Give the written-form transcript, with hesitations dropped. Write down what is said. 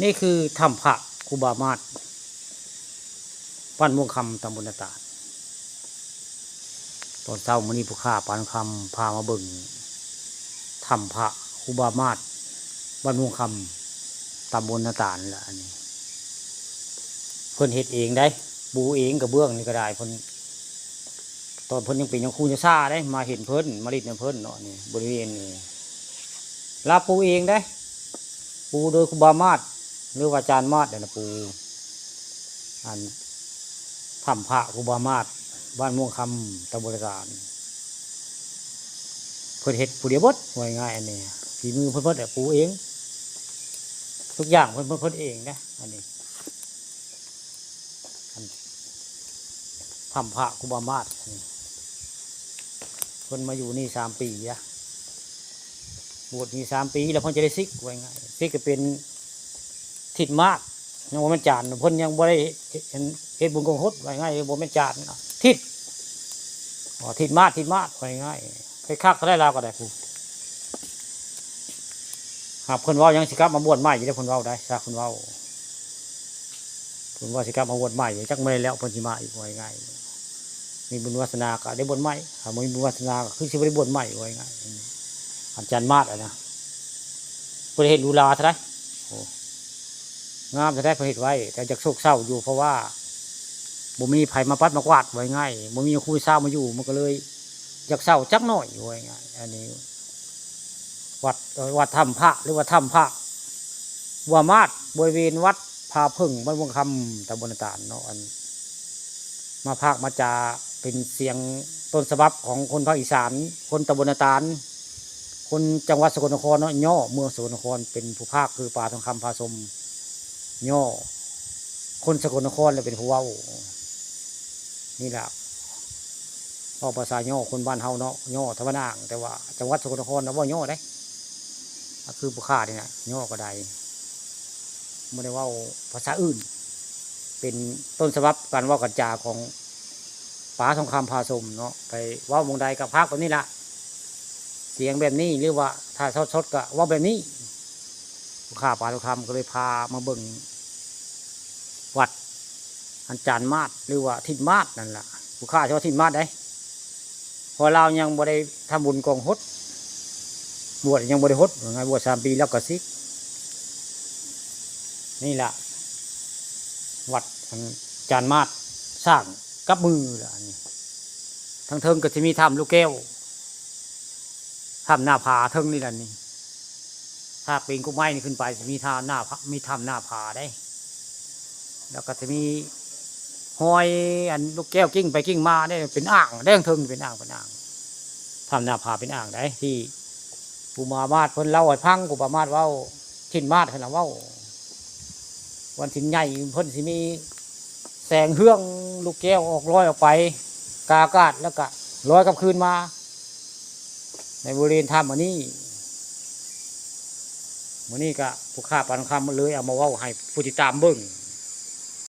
นี่คือถ้ำพระครูบามาศบ้านม่วงคำตำบลนาตาดตอนเช้ามื้อนี้ผู้ข้าปานคำพามาเบิ่งถ้ำพระครูบามาศบ้านม่วงคำตำบลนาตาดนี่แหละอันนี้เพิ่นเฮ็ดเองได้ปูเองกับเบื้องนี่ก็ได้เพิ่นตอนเพิ่นยังเป็นยังคูยังซ่าได้มาเห็นเพิ่นมาลิดในเพิ่นเนาะนี่บริเวณนี้ลาปูเองได้ปูโดยครูบามาศหรือว่าอาจารย์มาศเนี่ยนะปูอันถ้ำพระครูบามาศบ้านม่วงคำตำบลนาตาดเพิ่นเฮ็ดผู้เดียวบดง่ายๆอันนี้ฝีมือเพิ่นแต่ปูเองทุกอย่างเพิ่นเองนะอันนี้ถ้ำพระครูบามาศเพิ่นมาอยู่นี่3 ปีอะบวชนี่3 ปีแล้วเพิ่นจะได้ซิกไว้ง่ายซิกก็เป็นทิศมากยังบ่แม่นจานเพิ่นยังบ่ได้เฮ็ดบุญกงคดไว้ง่ายบ่แม่นจานทิศทิศมาศไว้ง่ายไปคักก็ได้ลาวก็ได้ผู้หากเพิ่นเว้ายังสิกลับมาบวชใหม่อยู่ได้เพิ่นเว้าได้ซะเพิ่นเว้าสิกลับมาบวชใหม่จักมื้อแล้วเพิ่นสิมาอีกไว้ง่ายมีบุญวาสนาก็ได้บวชใหม่ถ้าบ่มีบุญวาสนาก็คือสิบ่ได้บวชใหม่ไว้ง่ายอาจารย์มาศอ่ะนะเพิ่นเฮ็ดดูลาซะได้โอ้งามซะได้เพิ่นเฮ็ดไว้แต่จักโศกเศร้าอยู่เพราะว่าบ่มีไผมมาปัดมากวาดไว้ง่ายบ่มีครูเศร้ามาอยู่มันก็เลยอยากเศร้าจักหน่อยไว้ง่ายอันนี้วัดถ้ำพระหรือว่าถ้ำพระบัวมาศบริเวณวัดพาพึ่งบ้านม่วงคำตำบลนาตาดเนาะอันมาภาคมาจาเป็นเสียงต้นฉบับของคนภาคอีสานคนตำบลนาตาดคนจังหวัดสกลนครเนาะย่อเมืองสกลนครเป็นผู้ภาคคือป่าทองคำพาสมย่อคนสกลนครเลยเป็นผู้เว้านี่แหละออกภาษาย่อคนบ้านเฮาเนาะย่อทวารนางแต่ว่าจังหวัดสกลนครเราว่าย่อได้คือผู้ฆ่าเนี่ยย่อก็ได้ไม่ได้ว่าภาษาอื่นเป็นต้นฉบับการว่ากันจาของป่าทองคำพาสมเนาะไปว่าวงใดกับภาคแบบนี้ละเสียงแบบนี้หรือว่าถ้าสดก็ว่าแบบนี้ผู้ฆ่าป่าทองคำก็เลยพามาเบิ่งวัดอาจารย์มาศหรือว่าทิศมาศนั่นแหละผู้ฆ่าชื่อว่าทิศมาศได้พอเรายังบ่ได้ทำบุญกองฮดบวชยังบ่ได้ฮดไงบวช3 ปีแล้วก็ซิกนี่แหละวัดอาจารย์มาศสร้างกับมือละนี่ทั้งเทิงก็จะมีถ้ำลูกแก้วถ้ำหน้าผาเทิงนี่แหละนี่ถ้าปีนกุ้งไม้นี่ขึ้นไปจะมีถ้ำหน้าผาได้แล้วก็จะมีหอยอันลูกแก้วกิ้งไปกิ้งมาได้เป็นอ่างได้ทั้งเทิงเป็นอ่างถ้ำหน้าผาเป็นอ่างได้ที่ครูบามาศเพิ่นเล่าให้ฟังครูบามาศเว้าทินมาศเพิ่นเว้าวันสินใหญ่เพิ่นสิมีแสงเฮืองลูกแก้วออกลอยออกไปกาอากาศแล้วก็ลอยกลับคืนมาในบริเวณถ้ำอันนี้มื้อนี้ก็ผู้ฆ่าปานคำมันเลยเอามาเว้าให้ผู้ติดตามเบิ่ง